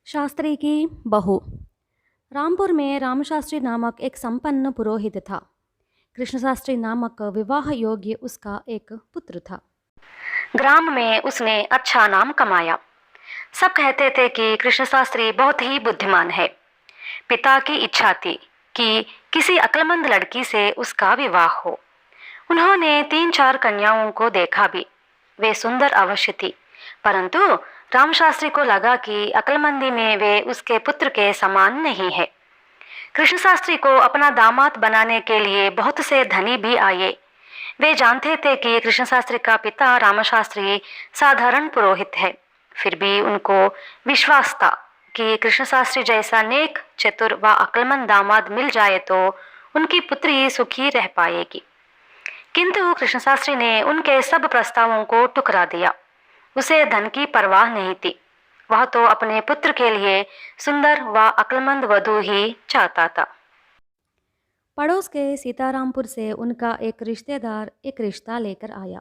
शास्त्री की बहू। रामपुर में रामशास्त्री नामक एक संपन्न पुरोहित था। कृष्ण शास्त्री नामक विवाह योग्य उसका एक पुत्र था। ग्राम में उसने अच्छा नाम कमाया। सब कहते थे कि कृष्ण शास्त्री बहुत ही बुद्धिमान है। पिता की इच्छा थी कि किसी अक्लमंद लड़की से उसका विवाह हो। उन्होंने 3-4 कन्याओं को देखा भी। वे सुंदर अवश्य थी, परंतु रामशास्त्री को लगा कि अक्लमंदी में वे उसके पुत्र के समान नहीं है। कृष्ण शास्त्री को अपना दामाद बनाने के लिए बहुत से धनी भी आए। वे जानते थे कि कृष्ण शास्त्री का पिता रामशास्त्री साधारण पुरोहित है, फिर भी उनको विश्वास था कि कृष्ण शास्त्री जैसा नेक, चतुर व अक्लमंद दामाद मिल जाए तो उनकी पुत्री सुखी रह पाएगी। किंतु कृष्ण शास्त्री ने उनके सब प्रस्तावों को ठुकरा दिया। उसे धन की परवाह नहीं थी। वह तो अपने पुत्र के लिए सुंदर व अक्लमंद वधू ही चाहता था। पड़ोस के सीतारामपुर से उनका एक रिश्तेदार एक रिश्ता लेकर आया।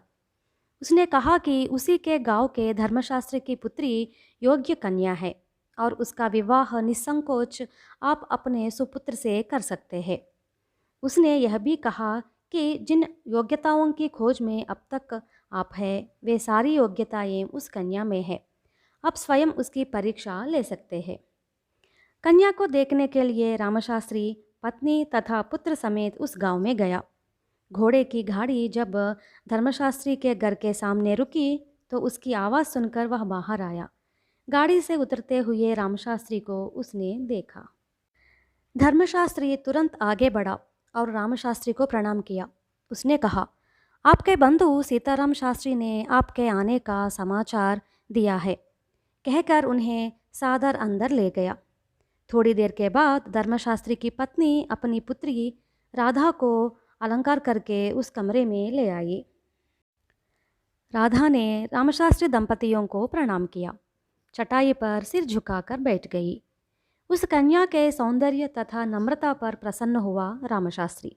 उसने कहा कि उसी के गांव के धर्मशास्त्री की पुत्री योग्य कन्या है और उसका विवाह निसंकोच आप अपने सुपुत्र से कर सकते हैं। उसने यह भी कहा कि जिन योग्यताओं की खोज में अब तक आप हैं, वे सारी योग्यताएं उस कन्या में है। आप स्वयं उसकी परीक्षा ले सकते हैं। कन्या को देखने के लिए रामशास्त्री पत्नी तथा पुत्र समेत उस गांव में गया। घोड़े की गाड़ी जब धर्मशास्त्री के घर के सामने रुकी तो उसकी आवाज़ सुनकर वह बाहर आया। गाड़ी से उतरते हुए रामशास्त्री को उसने देखा। धर्मशास्त्री तुरंत आगे बढ़ा और रामशास्त्री को प्रणाम किया। उसने कहा, आपके बंधु सीताराम शास्त्री ने आपके आने का समाचार दिया है, कहकर उन्हें सादर अंदर ले गया। थोड़ी देर के बाद धर्मशास्त्री की पत्नी अपनी पुत्री राधा को अलंकार करके उस कमरे में ले आई। राधा ने रामशास्त्री दंपतियों को प्रणाम किया। चटाई पर सिर झुकाकर बैठ गई। उस कन्या के सौंदर्य तथा नम्रता पर प्रसन्न हुआ रामशास्त्री।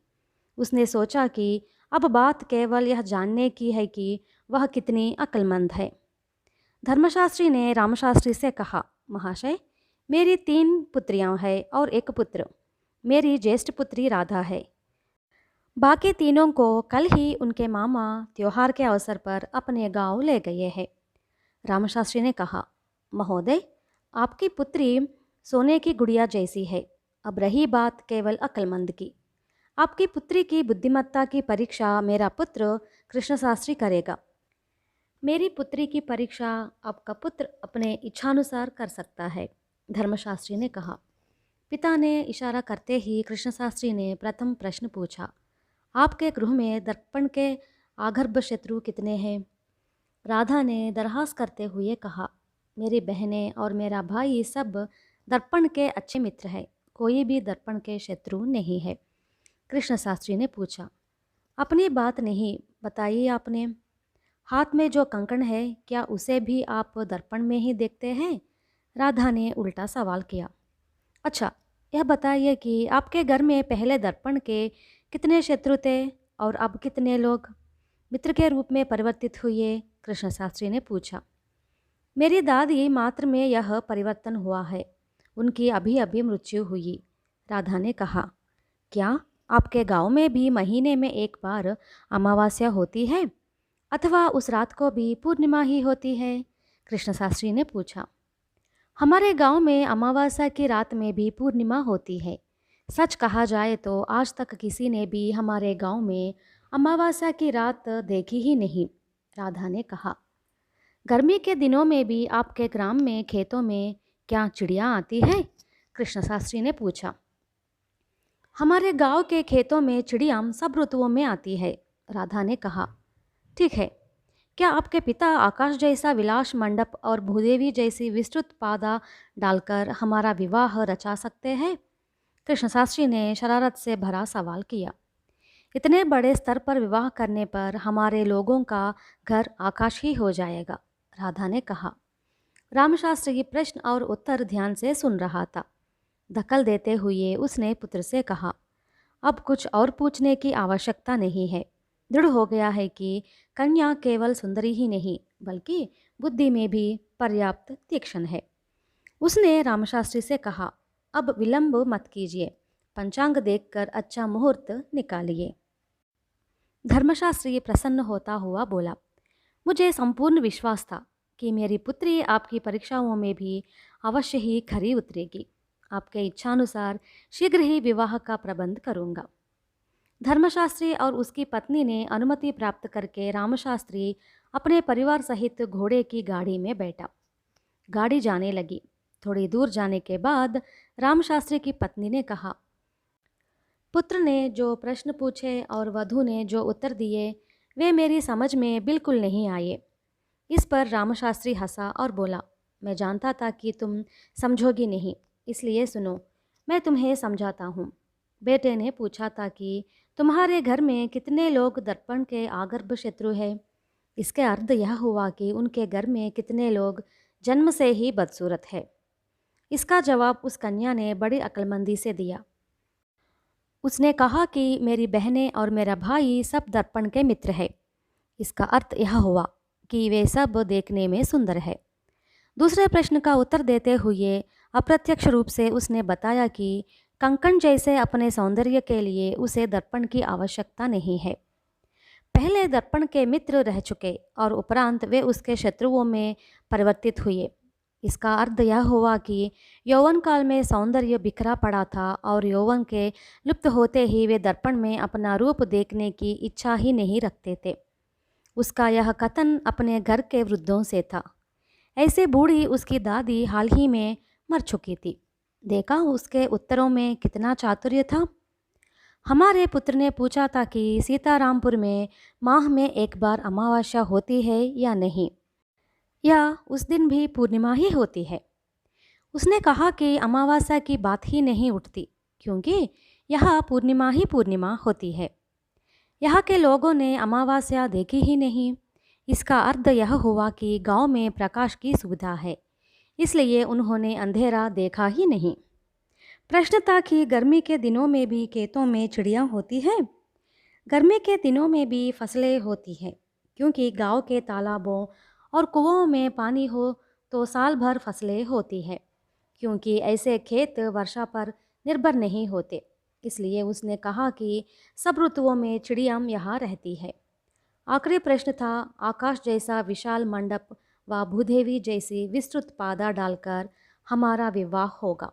उसने सोचा कि अब बात केवल यह जानने की है कि वह कितनी अक्लमंद है। धर्मशास्त्री ने रामशास्त्री से कहा, महाशय, मेरी 3 पुत्रियां हैं और एक पुत्र। मेरी ज्येष्ठ पुत्री राधा है। बाकी तीनों को कल ही उनके मामा त्योहार के अवसर पर अपने गांव ले गए हैं। रामशास्त्री ने कहा, महोदय, आपकी पुत्री सोने की गुड़िया जैसी है। अब रही बात केवल अक्लमंद की। आपकी पुत्री की बुद्धिमत्ता की परीक्षा मेरा पुत्र कृष्ण शास्त्री करेगा। मेरी पुत्री की परीक्षा आपका पुत्र अपने इच्छानुसार कर सकता है, धर्मशास्त्री ने कहा। पिता ने इशारा करते ही कृष्ण शास्त्री ने प्रथम प्रश्न पूछा, आपके गृह में दर्पण के आगर्भ शत्रु कितने हैं? राधा ने दरहास करते हुए कहा, मेरी बहनें और मेरा भाई सब दर्पण के अच्छे मित्र हैं, कोई भी दर्पण के शत्रु नहीं है। कृष्ण शास्त्री ने पूछा, अपनी बात नहीं बताइए आपने। हाथ में जो कंकण है, क्या उसे भी आप दर्पण में ही देखते हैं? राधा ने उल्टा सवाल किया। अच्छा, यह बताइए कि आपके घर में पहले दर्पण के कितने शत्रु थे और अब कितने लोग मित्र के रूप में परिवर्तित हुए? कृष्ण शास्त्री ने पूछा। मेरी दादी मात्र में यह परिवर्तन हुआ है, उनकी अभी अभी मृत्यु हुई, राधा ने कहा। क्या आपके गांव में भी महीने में एक बार अमावस्या होती है, अथवा उस रात को भी पूर्णिमा ही होती है? कृष्ण शास्त्री ने पूछा। हमारे गांव में अमावस्या की रात में भी पूर्णिमा होती है। सच कहा जाए तो आज तक किसी ने भी हमारे गांव में अमावस्या की रात देखी ही नहीं, राधा ने कहा। गर्मी के दिनों में भी आपके ग्राम में खेतों में क्या चिड़िया आती है? कृष्ण शास्त्री ने पूछा। हमारे गांव के खेतों में चिड़िया सब ऋतुओं में आती है, राधा ने कहा। ठीक है, क्या आपके पिता आकाश जैसा विलास मंडप और भूदेवी जैसी विस्तृत पादा डालकर हमारा विवाह रचा सकते हैं? कृष्ण शास्त्री ने शरारत से भरा सवाल किया। इतने बड़े स्तर पर विवाह करने पर हमारे लोगों का घर आकाश ही हो जाएगा, राधा ने कहा। रामशास्त्री प्रश्न और उत्तर ध्यान से सुन रहा था। धक्कल देते हुए उसने पुत्र से कहा, अब कुछ और पूछने की आवश्यकता नहीं है। दृढ़ हो गया है कि कन्या केवल सुंदरी ही नहीं बल्कि बुद्धि में भी पर्याप्त तीक्ष्ण है। उसने रामशास्त्री से कहा, अब विलंब मत कीजिए, पंचांग देखकर अच्छा मुहूर्त निकालिए। धर्मशास्त्री प्रसन्न होता हुआ बोला, मुझे संपूर्ण विश्वास था कि मेरी पुत्री आपकी परीक्षाओं में भी अवश्य ही खरी उतरेगी। आपके इच्छानुसार शीघ्र ही विवाह का प्रबंध करूँगा। धर्मशास्त्री और उसकी पत्नी ने अनुमति प्राप्त करके रामशास्त्री अपने परिवार सहित घोड़े की गाड़ी में बैठा। गाड़ी जाने लगी। थोड़ी दूर जाने के बाद रामशास्त्री की पत्नी ने कहा, पुत्र ने जो प्रश्न पूछे और वधू ने जो उत्तर दिए वे मेरी समझ में बिल्कुल नहीं आए। इस पर रामशास्त्री हंसा और बोला, मैं जानता था कि तुम समझोगी नहीं, इसलिए सुनो, मैं तुम्हें समझाता हूँ। बेटे ने पूछा था कि तुम्हारे घर में कितने लोग दर्पण के आगर्भ शत्रु हैं। इसके अर्थ यह हुआ कि उनके घर में कितने लोग जन्म से ही बदसूरत है। इसका जवाब उस कन्या ने बड़ी अक्लमंदी से दिया। उसने कहा कि मेरी बहनें और मेरा भाई सब दर्पण के मित्र हैं। इसका अर्थ यह हुआ कि वे सब देखने में सुंदर है। दूसरे प्रश्न का उत्तर देते हुए अप्रत्यक्ष रूप से उसने बताया कि कंकण जैसे अपने सौंदर्य के लिए उसे दर्पण की आवश्यकता नहीं है। पहले दर्पण के मित्र रह चुके और उपरांत वे उसके शत्रुओं में परिवर्तित हुए। इसका अर्थ यह हुआ कि यौवन काल में सौंदर्य बिखरा पड़ा था और यौवन के लुप्त होते ही वे दर्पण में अपना रूप देखने की इच्छा ही नहीं रखते थे। उसका यह कथन अपने घर के वृद्धों से था। ऐसे बूढ़ी उसकी दादी हाल ही में मर चुकी थी। देखा उसके उत्तरों में कितना चातुर्य था। हमारे पुत्र ने पूछा था कि सीतारामपुर में माह में एक बार अमावस्या होती है या नहीं, या उस दिन भी पूर्णिमा ही होती है। उसने कहा कि अमावस्या की बात ही नहीं उठती, क्योंकि यहाँ पूर्णिमा ही पूर्णिमा होती है। यहाँ के लोगों ने अमावस्या देखी ही नहीं। इसका अर्थ यह हुआ कि गांव में प्रकाश की सुविधा है, इसलिए उन्होंने अंधेरा देखा ही नहीं। प्रश्न था कि गर्मी के दिनों में भी खेतों में चिड़िया होती है। गर्मी के दिनों में भी फसलें होती हैं, क्योंकि गांव के तालाबों और कुओं में पानी हो तो साल भर फसलें होती हैं, क्योंकि ऐसे खेत वर्षा पर निर्भर नहीं होते। इसलिए उसने कहा कि सब ऋतुओं में चिड़िया यहाँ रहती है। आखिरी प्रश्न था, आकाश जैसा विशाल मंडप व भूदेवी जैसी विस्तृत पादा डालकर हमारा विवाह होगा।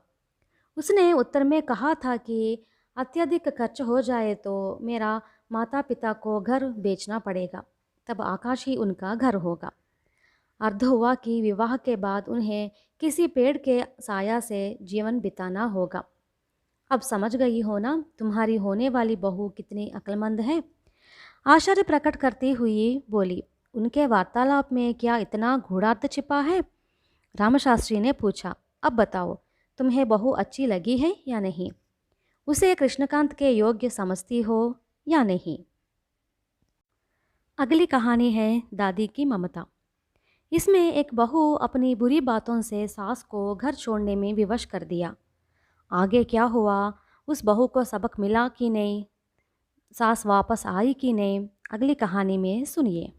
उसने उत्तर में कहा था कि अत्यधिक खर्च हो जाए तो मेरा माता पिता को घर बेचना पड़ेगा, तब आकाश ही उनका घर होगा। अर्थ हुआ कि विवाह के बाद उन्हें किसी पेड़ के साया से जीवन बिताना होगा। अब समझ गई हो ना तुम्हारी होने वाली बहू कितनी अक्लमंद है। आश्चर्य प्रकट करती हुई बोली, उनके वार्तालाप में क्या इतना गूढ़ार्थ छिपा है? रामशास्त्री ने पूछा, अब बताओ, तुम्हें बहू अच्छी लगी है या नहीं? उसे कृष्णकांत के योग्य समझती हो या नहीं? अगली कहानी है दादी की ममता। इसमें एक बहू अपनी बुरी बातों से सास को घर छोड़ने में विवश कर दिया। आगे क्या हुआ, उस बहू को सबक मिला कि नहीं, सास वापस आई कि नहीं, अगली कहानी में सुनिए।